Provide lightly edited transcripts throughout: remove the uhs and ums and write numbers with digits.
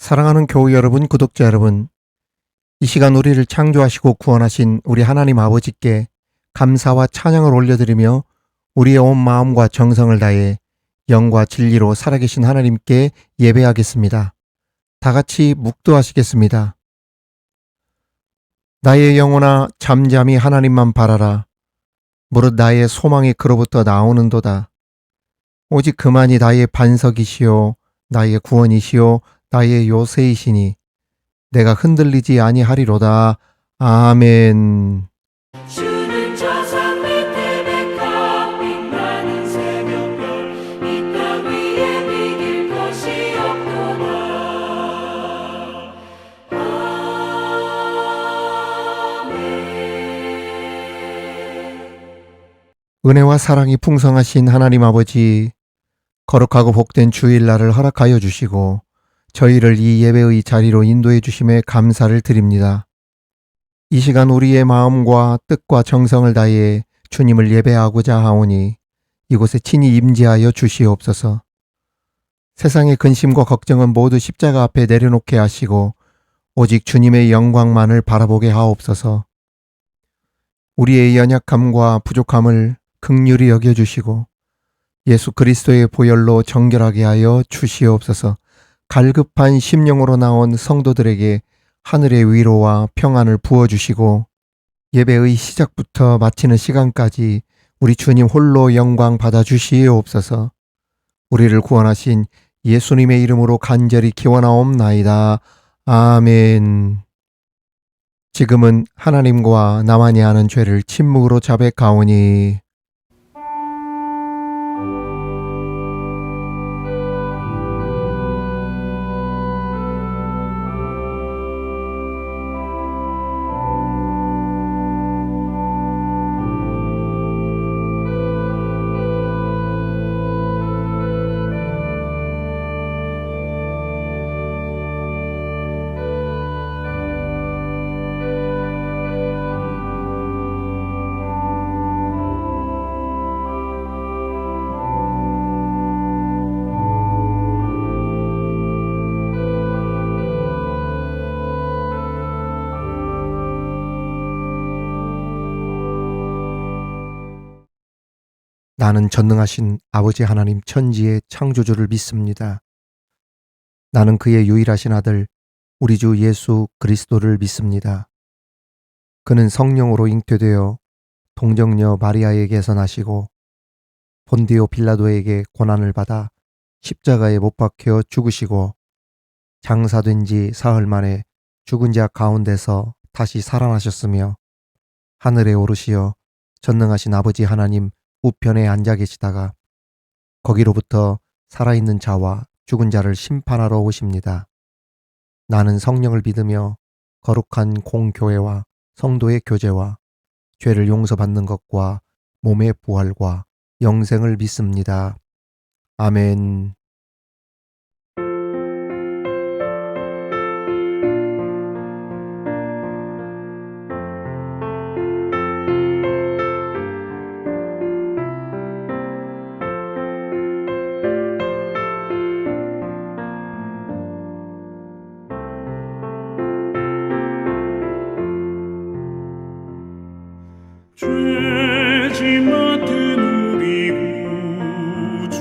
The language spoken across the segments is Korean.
사랑하는 교우 여러분, 구독자 여러분, 이 시간 우리를 창조하시고 구원하신 우리 하나님 아버지께 감사와 찬양을 올려드리며 우리의 온 마음과 정성을 다해 영과 진리로 살아계신 하나님께 예배하겠습니다. 다 같이 묵도하시겠습니다. 나의 영혼아 잠잠히 하나님만 바라라. 무릇 나의 소망이 그로부터 나오는도다. 오직 그만이 나의 반석이시요 나의 구원이시요 나의 요새이시니 내가 흔들리지 아니하리로다. 아멘. 주는 저산 밑에 백합 빛나는 새벽별 이 땅 위에 비길 것이 없도다. 아멘. 은혜와 사랑이 풍성하신 하나님 아버지, 거룩하고 복된 주일날을 허락하여 주시고 저희를 이 예배의 자리로 인도해 주심에 감사를 드립니다. 이 시간 우리의 마음과 뜻과 정성을 다해 주님을 예배하고자 하오니 이곳에 친히 임재하여 주시옵소서. 세상의 근심과 걱정은 모두 십자가 앞에 내려놓게 하시고 오직 주님의 영광만을 바라보게 하옵소서. 우리의 연약함과 부족함을 긍휼히 여겨주시고 예수 그리스도의 보혈로 정결하게 하여 주시옵소서. 갈급한 심령으로 나온 성도들에게 하늘의 위로와 평안을 부어주시고 예배의 시작부터 마치는 시간까지 우리 주님 홀로 영광 받아주시옵소서. 우리를 구원하신 예수님의 이름으로 간절히 기원하옵나이다. 아멘. 지금은 하나님과 나만이 아는 죄를 침묵으로 자백하오니 나는 전능하신 아버지 하나님 천지의 창조주를 믿습니다. 나는 그의 유일하신 아들 우리 주 예수 그리스도를 믿습니다. 그는 성령으로 잉태되어 동정녀 마리아에게서 나시고 본디오 빌라도에게 고난을 받아 십자가에 못 박혀 죽으시고 장사된 지 사흘 만에 죽은 자 가운데서 다시 살아나셨으며 하늘에 오르시어 전능하신 아버지 하나님 우편에 앉아 계시다가 거기로부터 살아있는 자와 죽은 자를 심판하러 오십니다. 나는 성령을 믿으며 거룩한 공교회와 성도의 교제와 죄를 용서받는 것과 몸의 부활과 영생을 믿습니다. 아멘. 죄지 맡은 우리 구주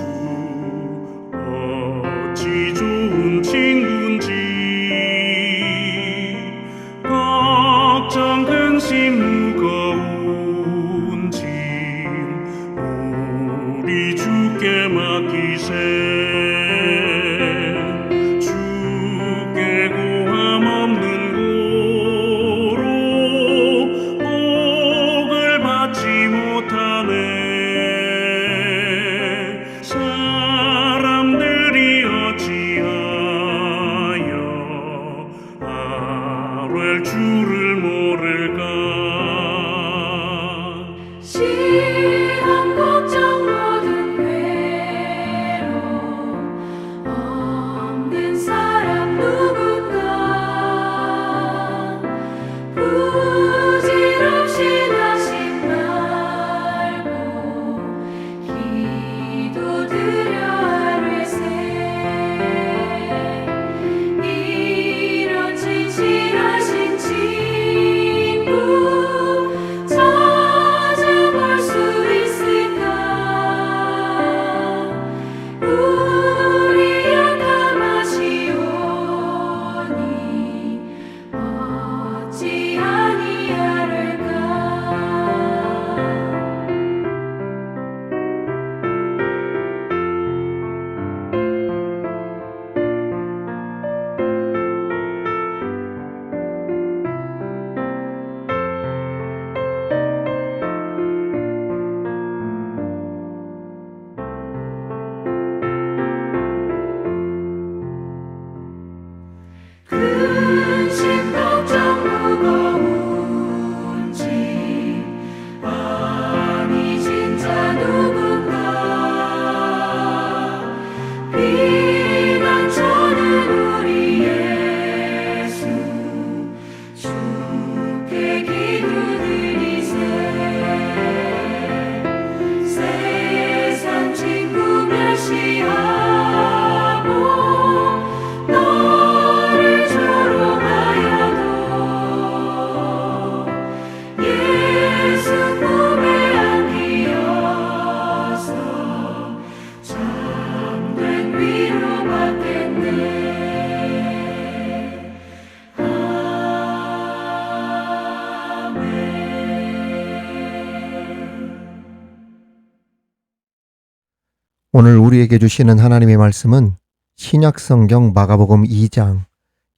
어찌 좋은 친구인지 걱정 근심 무거운 짐 우리 주께 맡기세. 주께 고함 없는 고로 복을 받지 못하네. 사람들이 어찌하여 아뢰 주를 모를까. 시험 걱정 모든 괴로움 오늘 우리에게 주시는 하나님의 말씀은 신약성경 마가복음 2장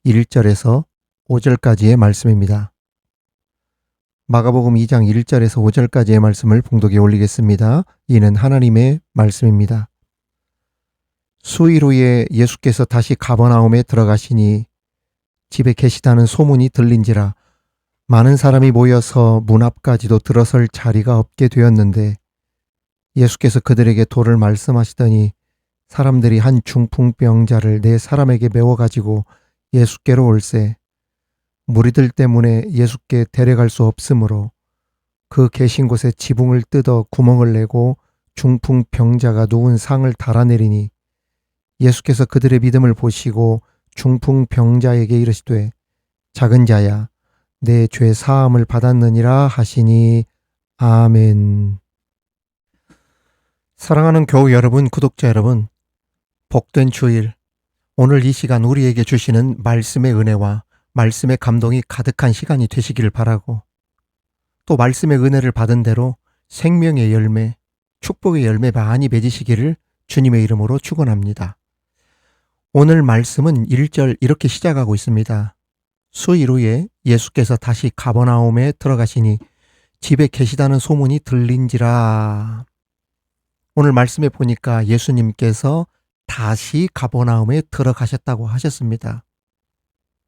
1절에서 5절까지의 말씀입니다. 마가복음 2장 1절에서 5절까지의 말씀을 봉독에 올리겠습니다. 이는 하나님의 말씀입니다. 수일 후에 예수께서 다시 가버나움에 들어가시니 집에 계시다는 소문이 들린지라 많은 사람이 모여서 문 앞까지도 들어설 자리가 없게 되었는데 예수께서 그들에게 도를 말씀하시더니 사람들이 한 중풍병자를 네 사람에게 메워가지고 예수께로 올세 무리들 때문에 예수께 데려갈 수 없으므로 그 계신 곳에 지붕을 뜯어 구멍을 내고 중풍병자가 누운 상을 달아내리니 예수께서 그들의 믿음을 보시고 중풍병자에게 이르시되 작은 자야 내 죄 사함을 받았느니라 하시니 아멘. 사랑하는 교우 여러분, 구독자 여러분, 복된 주일, 오늘 이 시간 우리에게 주시는 말씀의 은혜와 말씀의 감동이 가득한 시간이 되시기를 바라고 또 말씀의 은혜를 받은 대로 생명의 열매, 축복의 열매 많이 맺으시기를 주님의 이름으로 축원합니다. 오늘 말씀은 1절 이렇게 시작하고 있습니다. 수일 후에 예수께서 다시 가버나움에 들어가시니 집에 계시다는 소문이 들린지라. 오늘 말씀에 보니까 예수님께서 다시 가버나움에 들어가셨다고 하셨습니다.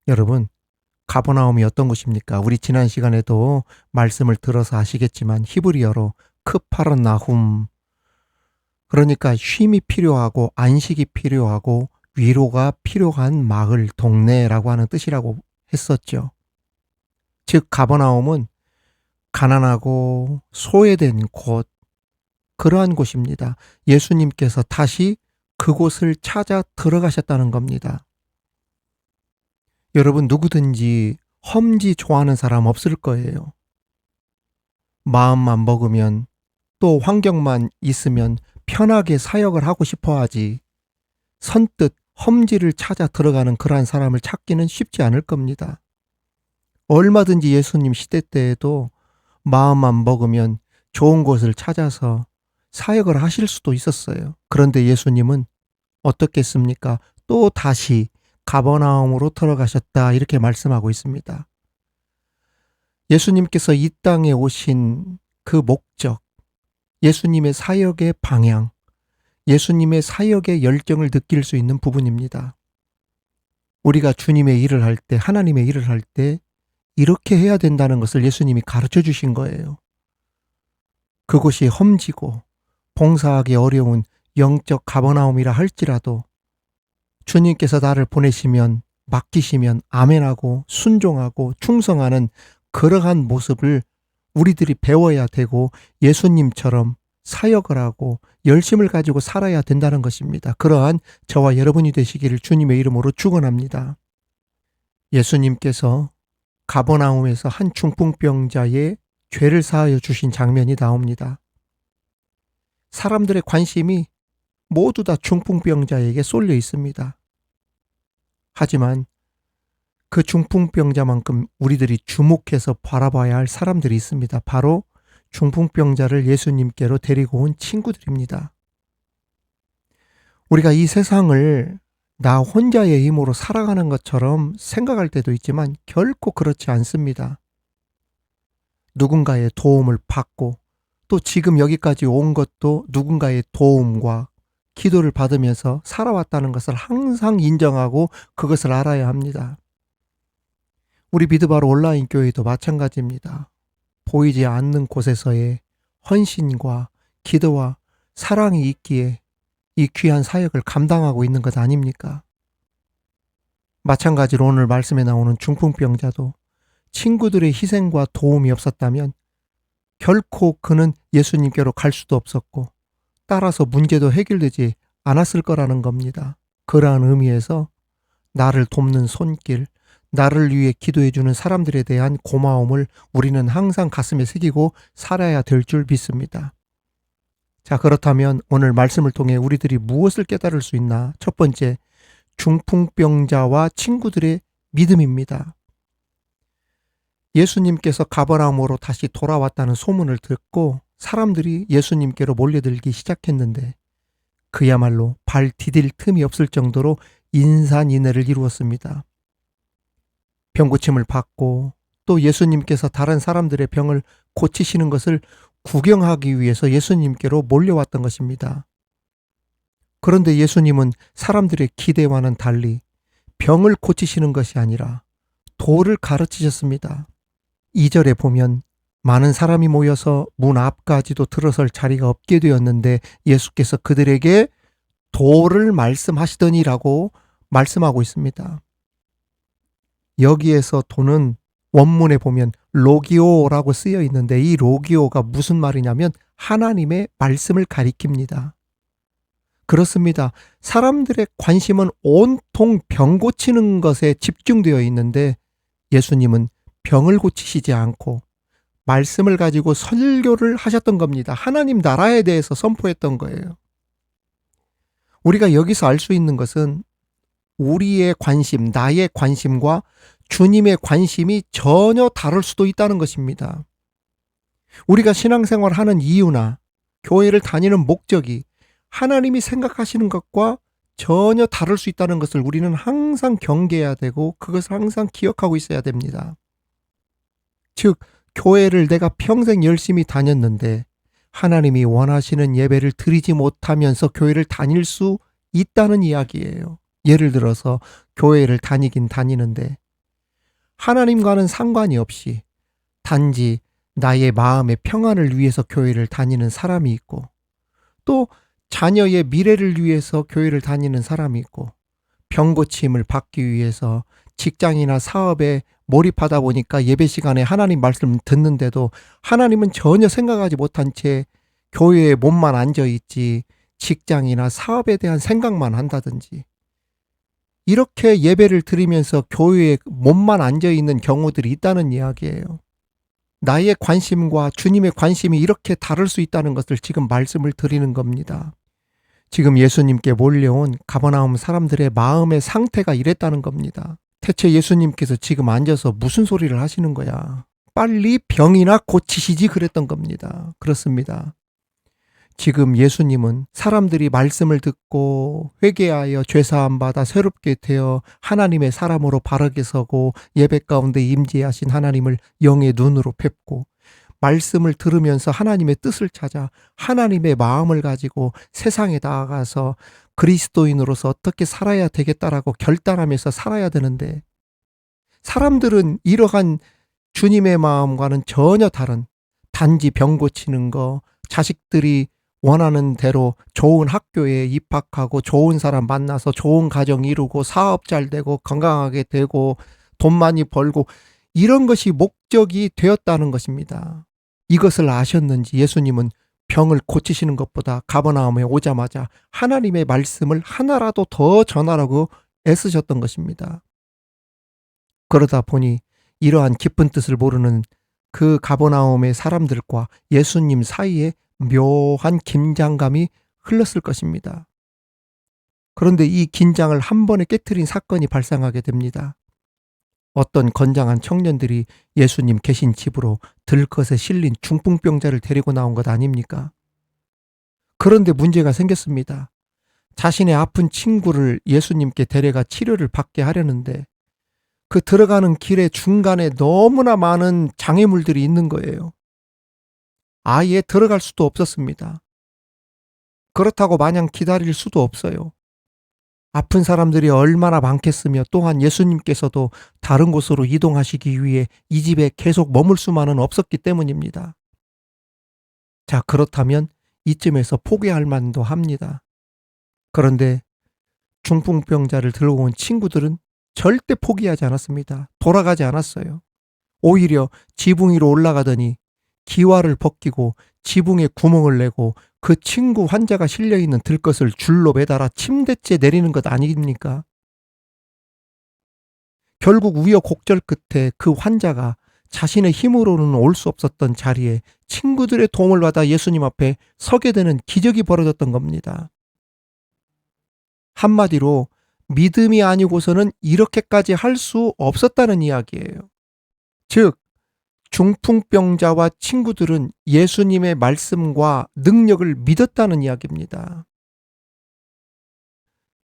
여러분, 가버나움이 어떤 곳입니까? 우리 지난 시간에도 말씀을 들어서 아시겠지만 히브리어로 크파르나훔, 그러니까 쉼이 필요하고 안식이 필요하고 위로가 필요한 마을, 동네라고 하는 뜻이라고 했었죠. 즉 가버나움은 가난하고 소외된 곳, 그러한 곳입니다. 예수님께서 다시 그곳을 찾아 들어가셨다는 겁니다. 여러분, 누구든지 험지 좋아하는 사람 없을 거예요. 마음만 먹으면 또 환경만 있으면 편하게 사역을 하고 싶어 하지 선뜻 험지를 찾아 들어가는 그러한 사람을 찾기는 쉽지 않을 겁니다. 얼마든지 예수님 시대 때에도 마음만 먹으면 좋은 곳을 찾아서 사역을 하실 수도 있었어요. 그런데 예수님은 어떻겠습니까? 또 다시 가버나움으로 들어가셨다 이렇게 말씀하고 있습니다. 예수님께서 이 땅에 오신 그 목적, 예수님의 사역의 방향, 예수님의 사역의 열정을 느낄 수 있는 부분입니다. 우리가 주님의 일을 할 때, 하나님의 일을 할 때 이렇게 해야 된다는 것을 예수님이 가르쳐 주신 거예요. 그곳이 험지고 봉사하기 어려운 영적 가버나움이라 할지라도 주님께서 나를 보내시면 맡기시면 아멘하고 순종하고 충성하는 그러한 모습을 우리들이 배워야 되고 예수님처럼 사역을 하고 열심을 가지고 살아야 된다는 것입니다. 그러한 저와 여러분이 되시기를 주님의 이름으로 축원합니다. 예수님께서 가버나움에서 한 중풍병자의 죄를 사하여 주신 장면이 나옵니다. 사람들의 관심이 모두 다 중풍병자에게 쏠려 있습니다. 하지만 그 중풍병자만큼 우리들이 주목해서 바라봐야 할 사람들이 있습니다. 바로 중풍병자를 예수님께로 데리고 온 친구들입니다. 우리가 이 세상을 나 혼자의 힘으로 살아가는 것처럼 생각할 때도 있지만 결코 그렇지 않습니다. 누군가의 도움을 받고 또 지금 여기까지 온 것도 누군가의 도움과 기도를 받으면서 살아왔다는 것을 항상 인정하고 그것을 알아야 합니다. 우리 미드바로 온라인 교회도 마찬가지입니다. 보이지 않는 곳에서의 헌신과 기도와 사랑이 있기에 이 귀한 사역을 감당하고 있는 것 아닙니까? 마찬가지로 오늘 말씀에 나오는 중풍병자도 친구들의 희생과 도움이 없었다면 결코 그는 예수님께로 갈 수도 없었고 따라서 문제도 해결되지 않았을 거라는 겁니다. 그러한 의미에서 나를 돕는 손길, 나를 위해 기도해주는 사람들에 대한 고마움을 우리는 항상 가슴에 새기고 살아야 될 줄 믿습니다. 자, 그렇다면 오늘 말씀을 통해 우리들이 무엇을 깨달을 수 있나? 첫 번째, 중풍병자와 친구들의 믿음입니다. 예수님께서 가버나움으로 다시 돌아왔다는 소문을 듣고 사람들이 예수님께로 몰려들기 시작했는데 그야말로 발 디딜 틈이 없을 정도로 인산인해를 이루었습니다. 병고침을 받고 또 예수님께서 다른 사람들의 병을 고치시는 것을 구경하기 위해서 예수님께로 몰려왔던 것입니다. 그런데 예수님은 사람들의 기대와는 달리 병을 고치시는 것이 아니라 도를 가르치셨습니다. 2절에 보면 많은 사람이 모여서 문 앞까지도 들어설 자리가 없게 되었는데 예수께서 그들에게 도를 말씀하시더니라고 말씀하고 있습니다. 여기에서 도는 원문에 보면 로기오라고 쓰여 있는데 이 로기오가 무슨 말이냐면 하나님의 말씀을 가리킵니다. 그렇습니다. 사람들의 관심은 온통 병 고치는 것에 집중되어 있는데 예수님은 병을 고치시지 않고 말씀을 가지고 설교를 하셨던 겁니다. 하나님 나라에 대해서 선포했던 거예요. 우리가 여기서 알 수 있는 것은 우리의 관심, 나의 관심과 주님의 관심이 전혀 다를 수도 있다는 것입니다. 우리가 신앙생활을 하는 이유나 교회를 다니는 목적이 하나님이 생각하시는 것과 전혀 다를 수 있다는 것을 우리는 항상 경계해야 되고 그것을 항상 기억하고 있어야 됩니다. 즉, 교회를 내가 평생 열심히 다녔는데 하나님이 원하시는 예배를 드리지 못하면서 교회를 다닐 수 있다는 이야기예요. 예를 들어서 교회를 다니긴 다니는데 하나님과는 상관이 없이 단지 나의 마음의 평안을 위해서 교회를 다니는 사람이 있고 또 자녀의 미래를 위해서 교회를 다니는 사람이 있고 병고침을 받기 위해서 직장이나 사업에 몰입하다 보니까 예배 시간에 하나님 말씀을 듣는데도 하나님은 전혀 생각하지 못한 채 교회에 몸만 앉아있지 직장이나 사업에 대한 생각만 한다든지 이렇게 예배를 드리면서 교회에 몸만 앉아있는 경우들이 있다는 이야기예요. 나의 관심과 주님의 관심이 이렇게 다를 수 있다는 것을 지금 말씀을 드리는 겁니다. 지금 예수님께 몰려온 가버나움 사람들의 마음의 상태가 이랬다는 겁니다. 대체 예수님께서 지금 앉아서 무슨 소리를 하시는 거야? 빨리 병이나 고치시지 그랬던 겁니다. 그렇습니다. 지금 예수님은 사람들이 말씀을 듣고 회개하여 죄사함 받아 새롭게 되어 하나님의 사람으로 바르게 서고 예배 가운데 임재하신 하나님을 영의 눈으로 뵙고 말씀을 들으면서 하나님의 뜻을 찾아 하나님의 마음을 가지고 세상에 나아가서 그리스도인으로서 어떻게 살아야 되겠다라고 결단하면서 살아야 되는데 사람들은 이러한 주님의 마음과는 전혀 다른 단지 병 고치는 거, 자식들이 원하는 대로 좋은 학교에 입학하고 좋은 사람 만나서 좋은 가정 이루고 사업 잘 되고 건강하게 되고 돈 많이 벌고 이런 것이 목적이 되었다는 것입니다. 이것을 아셨는지 예수님은 병을 고치시는 것보다 가버나움에 오자마자 하나님의 말씀을 하나라도 더 전하라고 애쓰셨던 것입니다. 그러다 보니 이러한 깊은 뜻을 모르는 그 가버나움의 사람들과 예수님 사이에 묘한 긴장감이 흘렀을 것입니다. 그런데 이 긴장을 한 번에 깨트린 사건이 발생하게 됩니다. 어떤 건장한 청년들이 예수님 계신 집으로 들것에 실린 중풍병자를 데리고 나온 것 아닙니까? 그런데 문제가 생겼습니다. 자신의 아픈 친구를 예수님께 데려가 치료를 받게 하려는데 그 들어가는 길의 중간에 너무나 많은 장애물들이 있는 거예요. 아예 들어갈 수도 없었습니다. 그렇다고 마냥 기다릴 수도 없어요. 아픈 사람들이 얼마나 많겠으며 또한 예수님께서도 다른 곳으로 이동하시기 위해 이 집에 계속 머물 수만은 없었기 때문입니다. 자, 그렇다면 이쯤에서 포기할 만도 합니다. 그런데 중풍병자를 들고 온 친구들은 절대 포기하지 않았습니다. 돌아가지 않았어요. 오히려 지붕 위로 올라가더니 기와를 벗기고 지붕에 구멍을 내고 그 친구 환자가 실려있는 들것을 줄로 매달아 침대째 내리는 것 아닙니까? 결국 우여곡절 끝에 그 환자가 자신의 힘으로는 올 수 없었던 자리에 친구들의 도움을 받아 예수님 앞에 서게 되는 기적이 벌어졌던 겁니다. 한마디로 믿음이 아니고서는 이렇게까지 할 수 없었다는 이야기예요. 즉, 중풍병자와 친구들은 예수님의 말씀과 능력을 믿었다는 이야기입니다.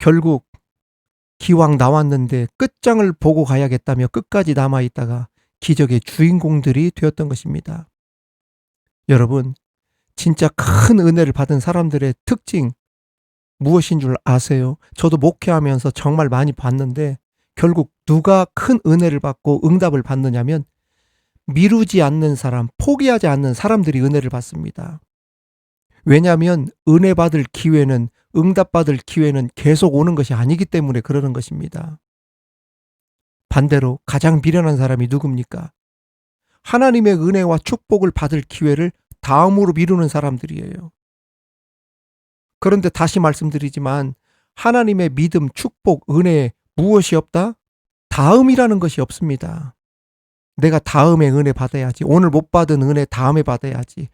결국 기왕 나왔는데 끝장을 보고 가야겠다며 끝까지 남아있다가 기적의 주인공들이 되었던 것입니다. 여러분, 진짜 큰 은혜를 받은 사람들의 특징 무엇인 줄 아세요? 저도 목회하면서 정말 많이 봤는데 결국 누가 큰 은혜를 받고 응답을 받느냐면 미루지 않는 사람, 포기하지 않는 사람들이 은혜를 받습니다. 왜냐하면 은혜 받을 기회는, 응답 받을 기회는 계속 오는 것이 아니기 때문에 그러는 것입니다. 반대로 가장 미련한 사람이 누굽니까? 하나님의 은혜와 축복을 받을 기회를 다음으로 미루는 사람들이에요. 그런데 다시 말씀드리지만 하나님의 믿음, 축복, 은혜에 무엇이 없다? 다음이라는 것이 없습니다. 내가 다음에 은혜 받아야지. 오늘 못 받은 은혜 다음에 받아야지.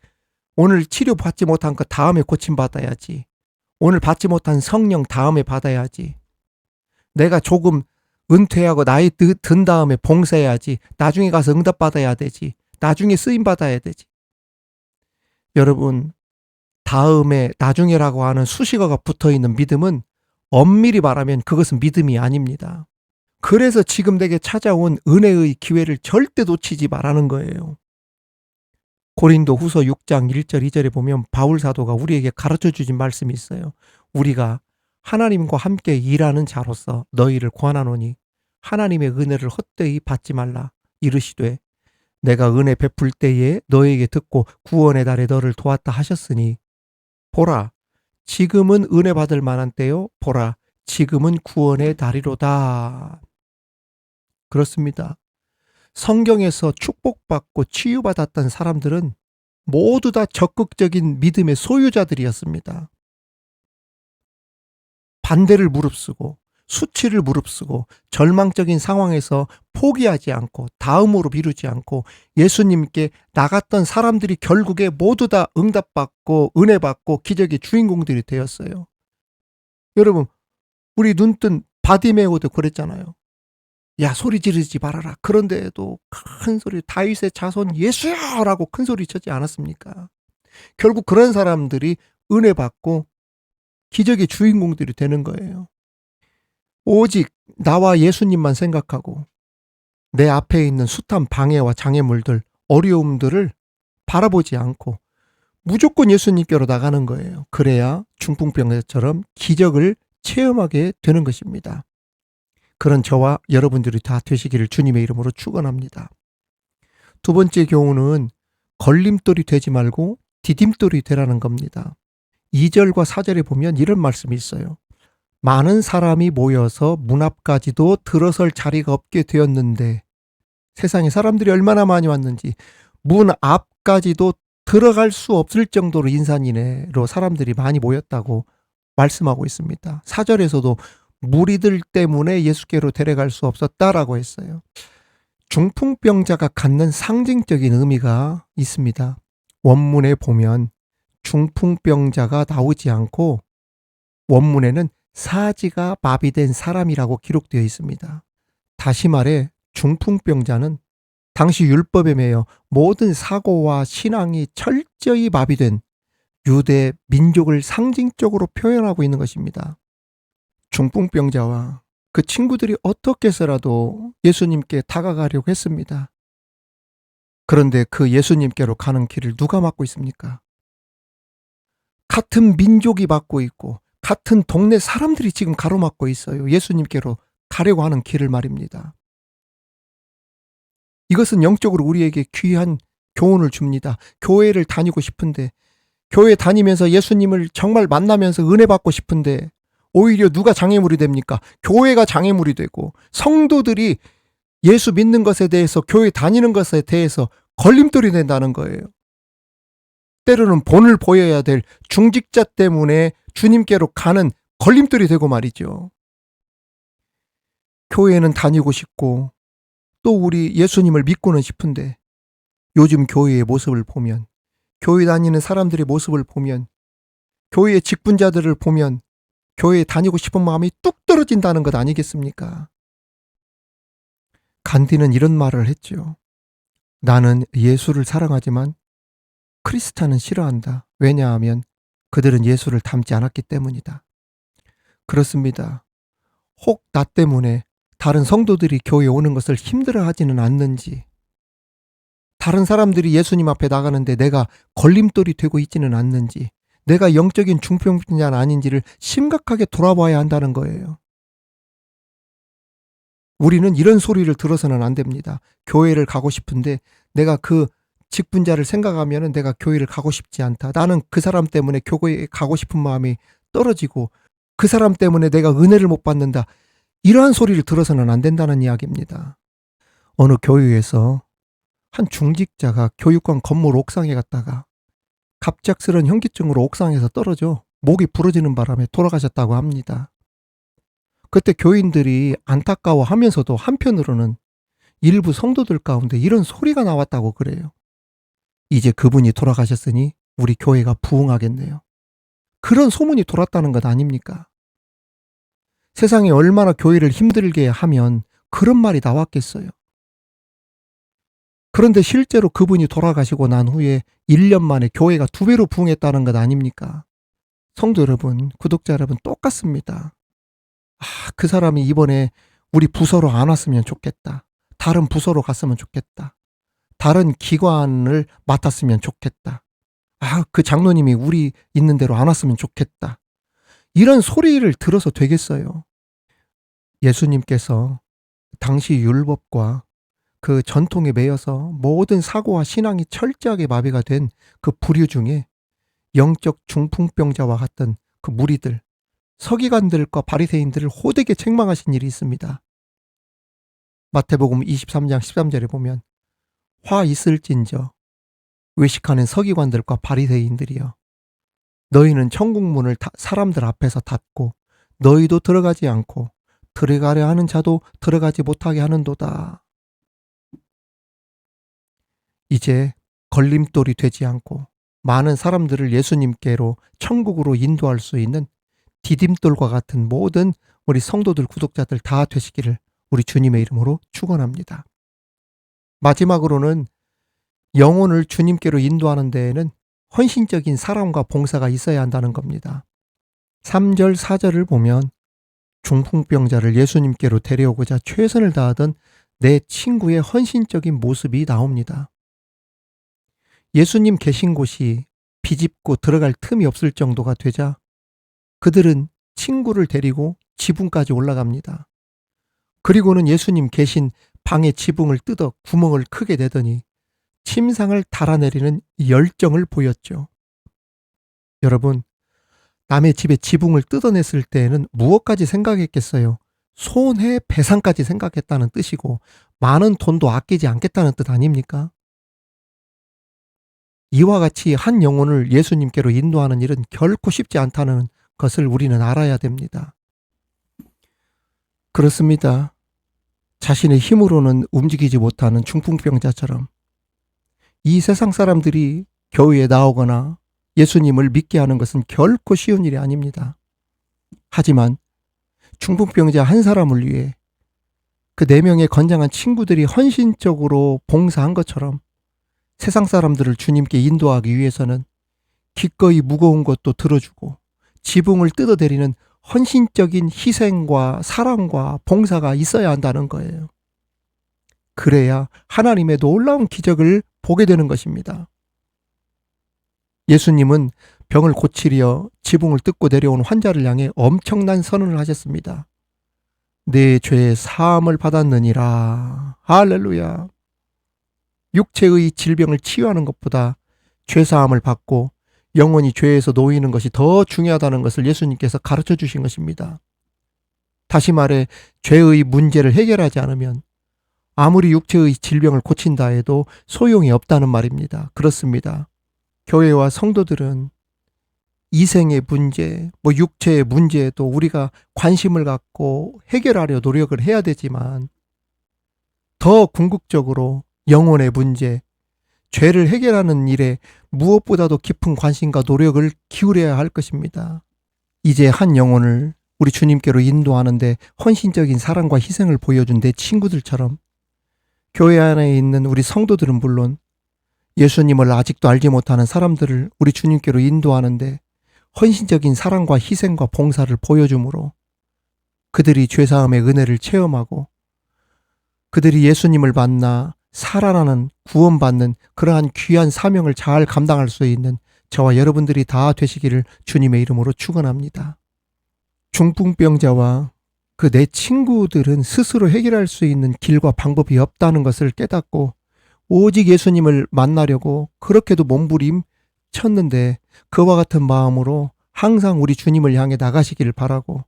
오늘 치료받지 못한 것 다음에 고침받아야지. 오늘 받지 못한 성령 다음에 받아야지. 내가 조금 은퇴하고 나이 든 다음에 봉사해야지. 나중에 가서 응답받아야 되지. 나중에 쓰임받아야 되지. 여러분, 다음에 나중에라고 하는 수식어가 붙어있는 믿음은 엄밀히 말하면 그것은 믿음이 아닙니다. 그래서 지금 내게 찾아온 은혜의 기회를 절대 놓치지 말라는 거예요. 고린도 후서 6장 1절 2절에 보면 바울 사도가 우리에게 가르쳐 주신 말씀이 있어요. 우리가 하나님과 함께 일하는 자로서 너희를 권하노니 하나님의 은혜를 헛되이 받지 말라. 이르시되 내가 은혜 베풀 때에 너에게 듣고 구원의 달에 너를 도왔다 하셨으니 보라 지금은 은혜 받을 만한 때요. 보라 지금은 구원의 달이로다. 그렇습니다. 성경에서 축복받고 치유받았던 사람들은 모두 다 적극적인 믿음의 소유자들이었습니다. 반대를 무릅쓰고 수치를 무릅쓰고 절망적인 상황에서 포기하지 않고 다음으로 미루지 않고 예수님께 나갔던 사람들이 결국에 모두 다 응답받고 은혜받고 기적의 주인공들이 되었어요. 여러분, 우리 눈뜬 바디메오도 그랬잖아요. 야, 소리 지르지 말아라. 그런데도 큰 소리, 다윗의 자손 예수야! 라고 큰 소리 치지 않았습니까? 결국 그런 사람들이 은혜 받고 기적의 주인공들이 되는 거예요. 오직 나와 예수님만 생각하고 내 앞에 있는 숱한 방해와 장애물들, 어려움들을 바라보지 않고 무조건 예수님께로 나가는 거예요. 그래야 중풍병자처럼 기적을 체험하게 되는 것입니다. 그런 저와 여러분들이 다 되시기를 주님의 이름으로 축원합니다. 두 번째 교훈은 걸림돌이 되지 말고 디딤돌이 되라는 겁니다. 2절과 4절에 보면 이런 말씀이 있어요. 많은 사람이 모여서 문 앞까지도 들어설 자리가 없게 되었는데 세상에 사람들이 얼마나 많이 왔는지 문 앞까지도 들어갈 수 없을 정도로 인산이네로 사람들이 많이 모였다고 말씀하고 있습니다. 4절에서도 무리들 때문에 예수께로 데려갈 수 없었다라고 했어요. 중풍병자가 갖는 상징적인 의미가 있습니다. 원문에 보면 중풍병자가 나오지 않고 원문에는 사지가 마비된 사람이라고 기록되어 있습니다. 다시 말해 중풍병자는 당시 율법에 매여 모든 사고와 신앙이 철저히 마비된 유대 민족을 상징적으로 표현하고 있는 것입니다. 중풍병자와 그 친구들이 어떻게 해서라도 예수님께 다가가려고 했습니다. 그런데 그 예수님께로 가는 길을 누가 막고 있습니까? 같은 민족이 막고 있고 같은 동네 사람들이 지금 가로막고 있어요. 예수님께로 가려고 하는 길을 말입니다. 이것은 영적으로 우리에게 귀한 교훈을 줍니다. 교회를 다니고 싶은데, 교회 다니면서 예수님을 정말 만나면서 은혜 받고 싶은데 오히려 누가 장애물이 됩니까? 교회가 장애물이 되고 성도들이 예수 믿는 것에 대해서 교회 다니는 것에 대해서 걸림돌이 된다는 거예요. 때로는 본을 보여야 될 중직자 때문에 주님께로 가는 걸림돌이 되고 말이죠. 교회는 다니고 싶고 또 우리 예수님을 믿고는 싶은데 요즘 교회의 모습을 보면, 교회 다니는 사람들의 모습을 보면, 교회의 직분자들을 보면 교회에 다니고 싶은 마음이 뚝 떨어진다는 것 아니겠습니까? 간디는 이런 말을 했죠. 나는 예수를 사랑하지만 크리스찬은 싫어한다. 왜냐하면 그들은 예수를 닮지 않았기 때문이다. 그렇습니다. 혹 나 때문에 다른 성도들이 교회에 오는 것을 힘들어하지는 않는지, 다른 사람들이 예수님 앞에 나가는데 내가 걸림돌이 되고 있지는 않는지, 내가 영적인 중풍자는 아닌지를 심각하게 돌아봐야 한다는 거예요. 우리는 이런 소리를 들어서는 안 됩니다. 교회를 가고 싶은데 내가 그 직분자를 생각하면 내가 교회를 가고 싶지 않다. 나는 그 사람 때문에 교회에 가고 싶은 마음이 떨어지고 그 사람 때문에 내가 은혜를 못 받는다. 이러한 소리를 들어서는 안 된다는 이야기입니다. 어느 교회에서 한 중직자가 교육관 건물 옥상에 갔다가 갑작스런 현기증으로 옥상에서 떨어져 목이 부러지는 바람에 돌아가셨다고 합니다. 그때 교인들이 안타까워하면서도 한편으로는 일부 성도들 가운데 이런 소리가 나왔다고 그래요. 이제 그분이 돌아가셨으니 우리 교회가 부흥하겠네요. 그런 소문이 돌았다는 것 아닙니까? 세상에 얼마나 교회를 힘들게 하면 그런 말이 나왔겠어요. 그런데 실제로 그분이 돌아가시고 난 후에 1년 만에 교회가 2배로 부흥했다는 것 아닙니까? 성도 여러분, 구독자 여러분, 똑같습니다. 그 사람이 이번에 우리 부서로 안 왔으면 좋겠다. 다른 부서로 갔으면 좋겠다. 다른 기관을 맡았으면 좋겠다. 그 장로님이 우리 있는 대로 안 왔으면 좋겠다. 이런 소리를 들어서 되겠어요. 예수님께서 당시 율법과 그 전통에 매여서 모든 사고와 신앙이 철저하게 마비가 된 그 부류 중에 영적 중풍병자와 같은 그 무리들, 서기관들과 바리새인들을 호되게 책망하신 일이 있습니다. 마태복음 23장 13절에 보면 화 있을진저 외식하는 서기관들과 바리새인들이여 너희는 천국문을 사람들 앞에서 닫고 너희도 들어가지 않고 들어가려 하는 자도 들어가지 못하게 하는도다. 이제 걸림돌이 되지 않고 많은 사람들을 예수님께로 천국으로 인도할 수 있는 디딤돌과 같은 모든 우리 성도들 구독자들 다 되시기를 우리 주님의 이름으로 축원합니다. 마지막으로는 영혼을 주님께로 인도하는 데에는 헌신적인 사랑과 봉사가 있어야 한다는 겁니다. 3절 4절을 보면 중풍병자를 예수님께로 데려오고자 최선을 다하던 내 친구의 헌신적인 모습이 나옵니다. 예수님 계신 곳이 비집고 들어갈 틈이 없을 정도가 되자 그들은 친구를 데리고 지붕까지 올라갑니다. 그리고는 예수님 계신 방의 지붕을 뜯어 구멍을 크게 내더니 침상을 달아내리는 열정을 보였죠. 여러분, 남의 집에 지붕을 뜯어냈을 때에는 무엇까지 생각했겠어요? 손해배상까지 생각했다는 뜻이고 많은 돈도 아끼지 않겠다는 뜻 아닙니까? 이와 같이 한 영혼을 예수님께로 인도하는 일은 결코 쉽지 않다는 것을 우리는 알아야 됩니다. 그렇습니다. 자신의 힘으로는 움직이지 못하는 중풍병자처럼 이 세상 사람들이 교회에 나오거나 예수님을 믿게 하는 것은 결코 쉬운 일이 아닙니다. 하지만 중풍병자 한 사람을 위해 그 4명의 건장한 친구들이 헌신적으로 봉사한 것처럼 세상 사람들을 주님께 인도하기 위해서는 기꺼이 무거운 것도 들어주고 지붕을 뜯어내리는 헌신적인 희생과 사랑과 봉사가 있어야 한다는 거예요. 그래야 하나님의 놀라운 기적을 보게 되는 것입니다. 예수님은 병을 고치려 지붕을 뜯고 내려온 환자를 향해 엄청난 선언을 하셨습니다. 내 죄의 사함을 받았느니라. 할렐루야. 육체의 질병을 치유하는 것보다 죄사함을 받고 영원히 죄에서 놓이는 것이 더 중요하다는 것을 예수님께서 가르쳐 주신 것입니다. 다시 말해 죄의 문제를 해결하지 않으면 아무리 육체의 질병을 고친다 해도 소용이 없다는 말입니다. 그렇습니다. 교회와 성도들은 이생의 문제, 육체의 문제에도 우리가 관심을 갖고 해결하려 노력을 해야 되지만 더 궁극적으로 영혼의 문제, 죄를 해결하는 일에 무엇보다도 깊은 관심과 노력을 기울여야 할 것입니다. 이제 한 영혼을 우리 주님께로 인도하는데 헌신적인 사랑과 희생을 보여준 내 친구들처럼 교회 안에 있는 우리 성도들은 물론 예수님을 아직도 알지 못하는 사람들을 우리 주님께로 인도하는데 헌신적인 사랑과 희생과 봉사를 보여줌으로 그들이 죄사함의 은혜를 체험하고 그들이 예수님을 만나 살아나는 구원받는 그러한 귀한 사명을 잘 감당할 수 있는 저와 여러분들이 다 되시기를 주님의 이름으로 축원합니다. 중풍병자와 그 내 친구들은 스스로 해결할 수 있는 길과 방법이 없다는 것을 깨닫고 오직 예수님을 만나려고 그렇게도 몸부림 쳤는데 그와 같은 마음으로 항상 우리 주님을 향해 나가시기를 바라고,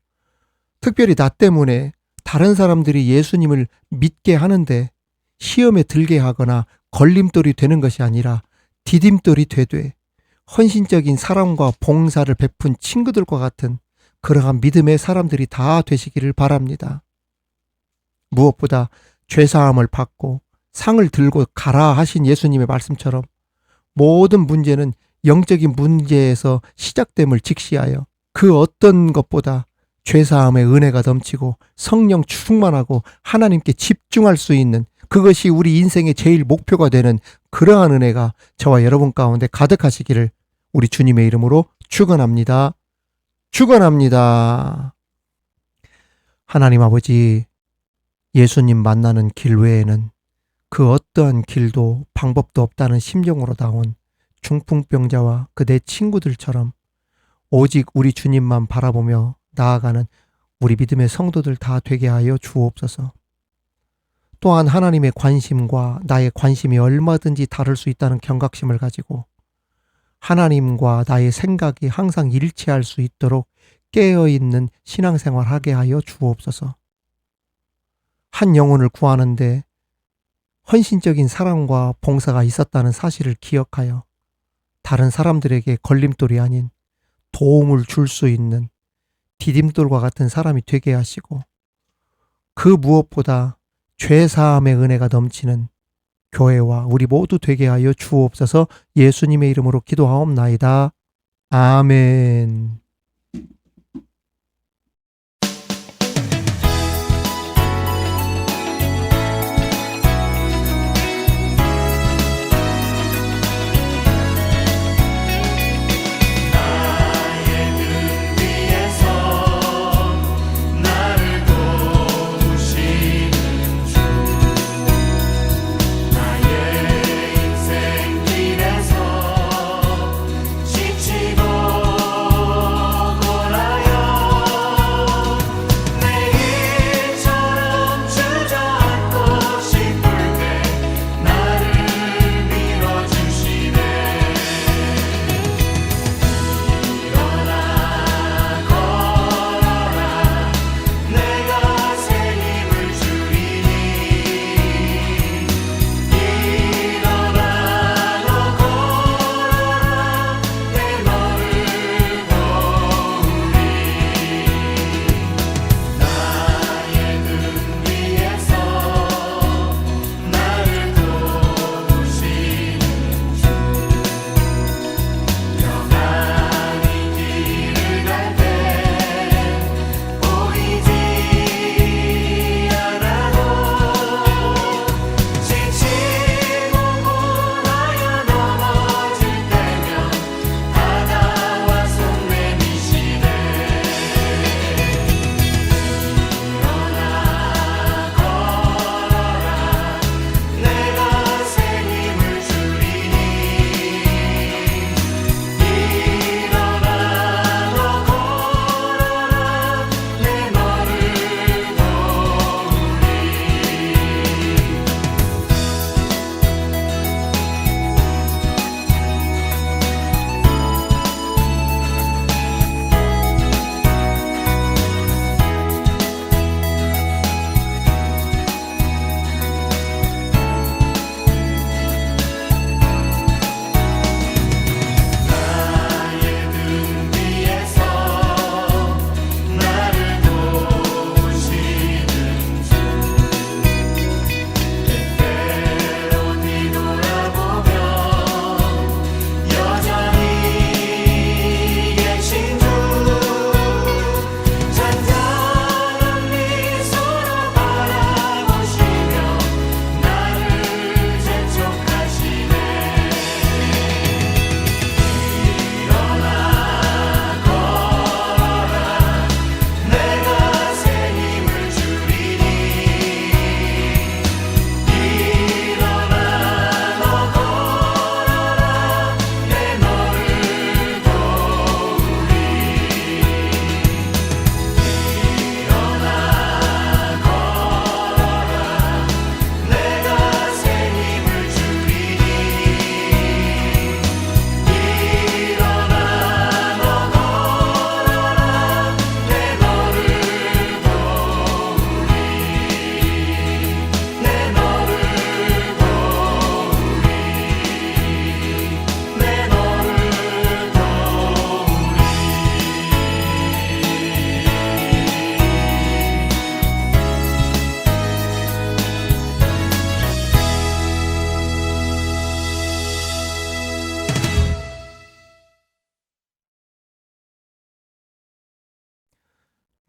특별히 나 때문에 다른 사람들이 예수님을 믿게 하는데 시험에 들게 하거나 걸림돌이 되는 것이 아니라 디딤돌이 되되 헌신적인 사랑과 봉사를 베푼 친구들과 같은 그러한 믿음의 사람들이 다 되시기를 바랍니다. 무엇보다 죄사함을 받고 상을 들고 가라 하신 예수님의 말씀처럼 모든 문제는 영적인 문제에서 시작됨을 직시하여 그 어떤 것보다 죄사함의 은혜가 넘치고 성령 충만하고 하나님께 집중할 수 있는, 그것이 우리 인생의 제일 목표가 되는 그러한 은혜가 저와 여러분 가운데 가득하시기를 우리 주님의 이름으로 축원합니다. 축원합니다. 하나님 아버지, 예수님 만나는 길 외에는 그 어떠한 길도 방법도 없다는 심정으로 나온 중풍병자와 그 내 친구들처럼 오직 우리 주님만 바라보며 나아가는 우리 믿음의 성도들 다 되게 하여 주옵소서. 또한 하나님의 관심과 나의 관심이 얼마든지 다를 수 있다는 경각심을 가지고 하나님과 나의 생각이 항상 일치할 수 있도록 깨어있는 신앙생활 하게 하여 주옵소서. 한 영혼을 구하는데 헌신적인 사랑과 봉사가 있었다는 사실을 기억하여 다른 사람들에게 걸림돌이 아닌 도움을 줄 수 있는 디딤돌과 같은 사람이 되게 하시고, 그 무엇보다 죄사함의 은혜가 넘치는 교회와 우리 모두 되게 하여 주옵소서. 예수님의 이름으로 기도하옵나이다. 아멘. 지치고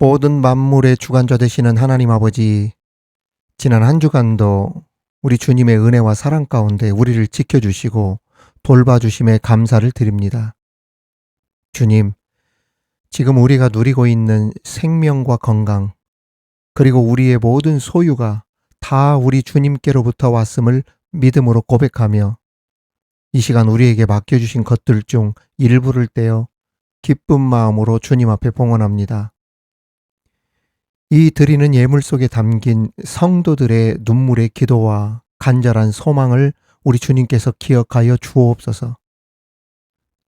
모든 만물의 주관자 되시는 하나님 아버지, 지난 한 주간도 우리 주님의 은혜와 사랑 가운데 우리를 지켜주시고 돌봐주심에 감사를 드립니다. 주님, 지금 우리가 누리고 있는 생명과 건강, 그리고 우리의 모든 소유가 다 우리 주님께로부터 왔음을 믿음으로 고백하며 이 시간 우리에게 맡겨주신 것들 중 일부를 떼어 기쁜 마음으로 주님 앞에 봉헌합니다. 이 드리는 예물 속에 담긴 성도들의 눈물의 기도와 간절한 소망을 우리 주님께서 기억하여 주옵소서.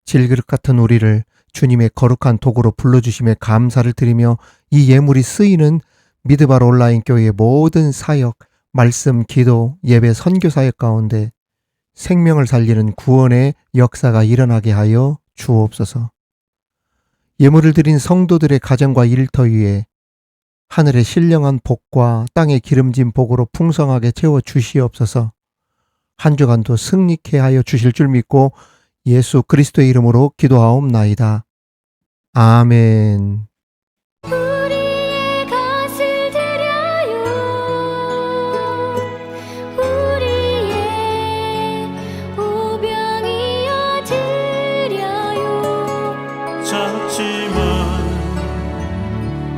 질그릇 같은 우리를 주님의 거룩한 도구로 불러주심에 감사를 드리며 이 예물이 쓰이는 미드바르 온라인 교회의 모든 사역, 말씀, 기도, 예배, 선교 사역 가운데 생명을 살리는 구원의 역사가 일어나게 하여 주옵소서. 예물을 드린 성도들의 가정과 일터 위에 하늘의 신령한 복과 땅의 기름진 복으로 풍성하게 채워 주시옵소서. 한 주간도 승리케 하여 주실 줄 믿고 예수 그리스도의 이름으로 기도하옵나이다. 아멘. 우리의 것을 드려요. 우리의 오병이어 드려요. 작지만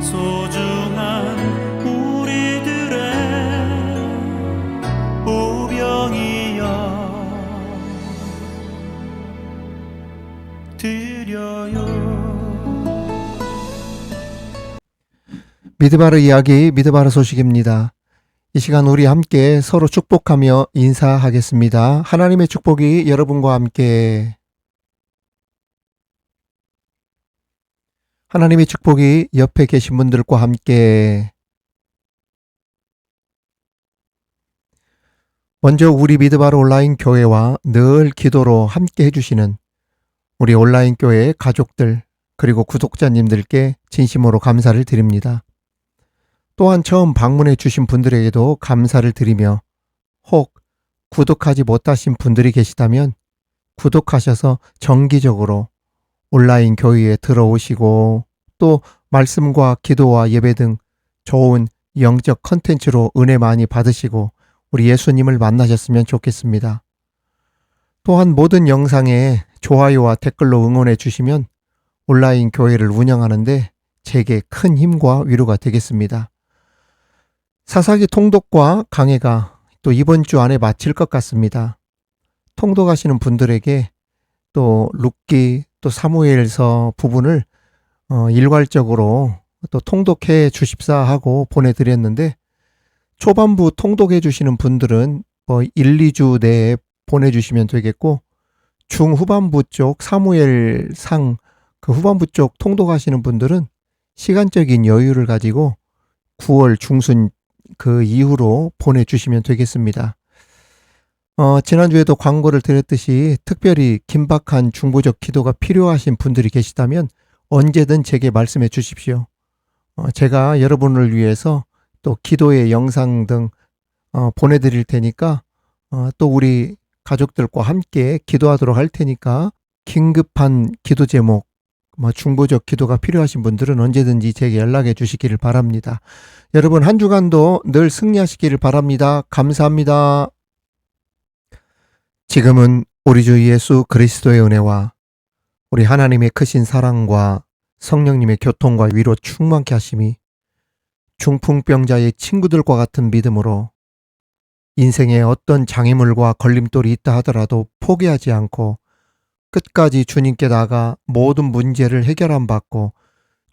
소중한 우리들의 오병이여 드려요. 미드바르 이야기, 미드바르 소식입니다. 이 시간 우리 함께 서로 축복하며 인사하겠습니다. 하나님의 축복이 여러분과 함께, 하나님의 축복이 옆에 계신 분들과 함께. 먼저 우리 미드바르 온라인 교회와 늘 기도로 함께 해주시는 우리 온라인 교회 가족들 그리고 구독자님들께 진심으로 감사를 드립니다. 또한 처음 방문해 주신 분들에게도 감사를 드리며 혹 구독하지 못하신 분들이 계시다면 구독하셔서 정기적으로 온라인 교회에 들어오시고 또 말씀과 기도와 예배 등 좋은 영적 컨텐츠로 은혜 많이 받으시고 우리 예수님을 만나셨으면 좋겠습니다. 또한 모든 영상에 좋아요와 댓글로 응원해 주시면 온라인 교회를 운영하는데 제게 큰 힘과 위로가 되겠습니다. 사사기 통독과 강해가 또 이번 주 안에 마칠 것 같습니다. 통독하시는 분들에게 또 룻기 또 사무엘서 부분을 일괄적으로 또 통독해 주십사 하고 보내드렸는데 초반부 통독해 주시는 분들은 1, 2주 내에 보내주시면 되겠고 중후반부 쪽 사무엘상 그 후반부 쪽 통독하시는 분들은 시간적인 여유를 가지고 9월 중순 그 이후로 보내주시면 되겠습니다. 지난주에도 광고를 드렸듯이 특별히 긴박한 중보적 기도가 필요하신 분들이 계시다면 언제든 제게 말씀해 주십시오. 제가 여러분을 위해서 또 기도의 영상 등 보내드릴 테니까 또 우리 가족들과 함께 기도하도록 할 테니까 긴급한 기도 제목, 중보적 기도가 필요하신 분들은 언제든지 제게 연락해 주시기를 바랍니다. 여러분 한 주간도 늘 승리하시기를 바랍니다. 감사합니다. 지금은 우리 주 예수 그리스도의 은혜와 우리 하나님의 크신 사랑과 성령님의 교통과 위로 충만케 하심이 중풍병자의 친구들과 같은 믿음으로 인생에 어떤 장애물과 걸림돌이 있다 하더라도 포기하지 않고 끝까지 주님께 나가 모든 문제를 해결함 받고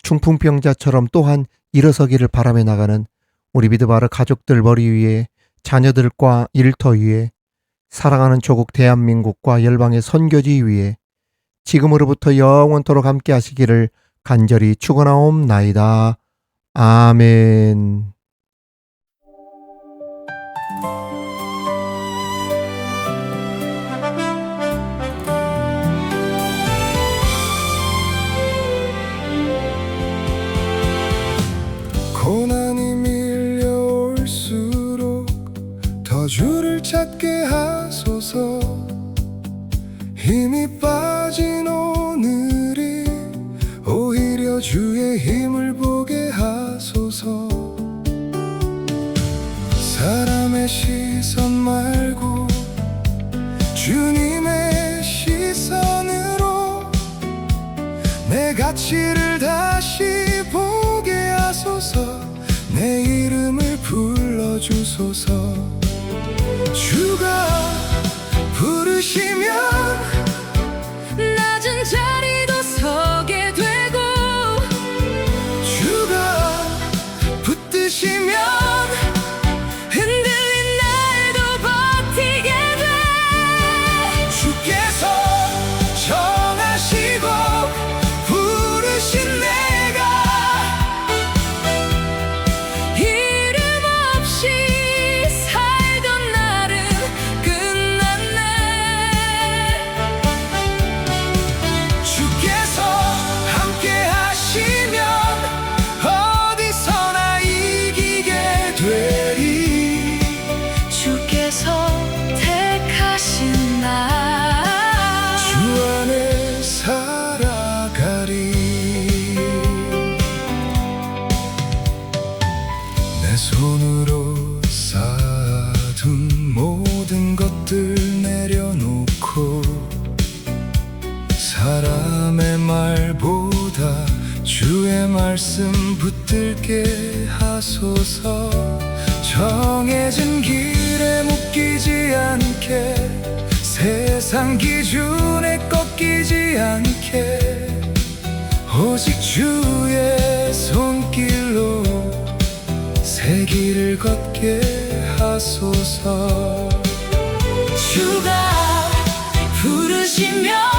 중풍병자처럼 또한 일어서기를 바라며 나가는 우리 미드바르 가족들 머리 위에 자녀들과 일터 위에 사랑하는 조국 대한민국과 열방의 선교지 위에 지금으로부터 영원토록 함께 하시기를 간절히 축원하옵나이다. 아멘. 고난이 밀려올수록 더 주를 찾게 하소서. 힘이 빠진 오늘이 오히려 주의 힘을 보게 하소서. 시선 말고 주님의 시선으로 내 가치를 다시 보게 하소서. 내 이름을 불러주소서. 주가 부르시면 낮은 자리도 서게 되고 주가 붙드시면 흔들린 날도 버티게 돼. 주께서 정하시고 부르신 내가 이름 없이 살던 날은 끝났네. 주께서 함께 하시면 어디서나 이기게 되리. 주께서 택하신 날 주 안에 살아가리. 내 손으로 쌓아둔 모든 것들 내려놓고 사람의 말보다 주의 말씀 붙들게 하소서. 정해진 길에 묶이지 않게 세상 기준에 꺾이지 않게 오직 주의 손길로 새 길을 걷게 하소서. 주가 부르시면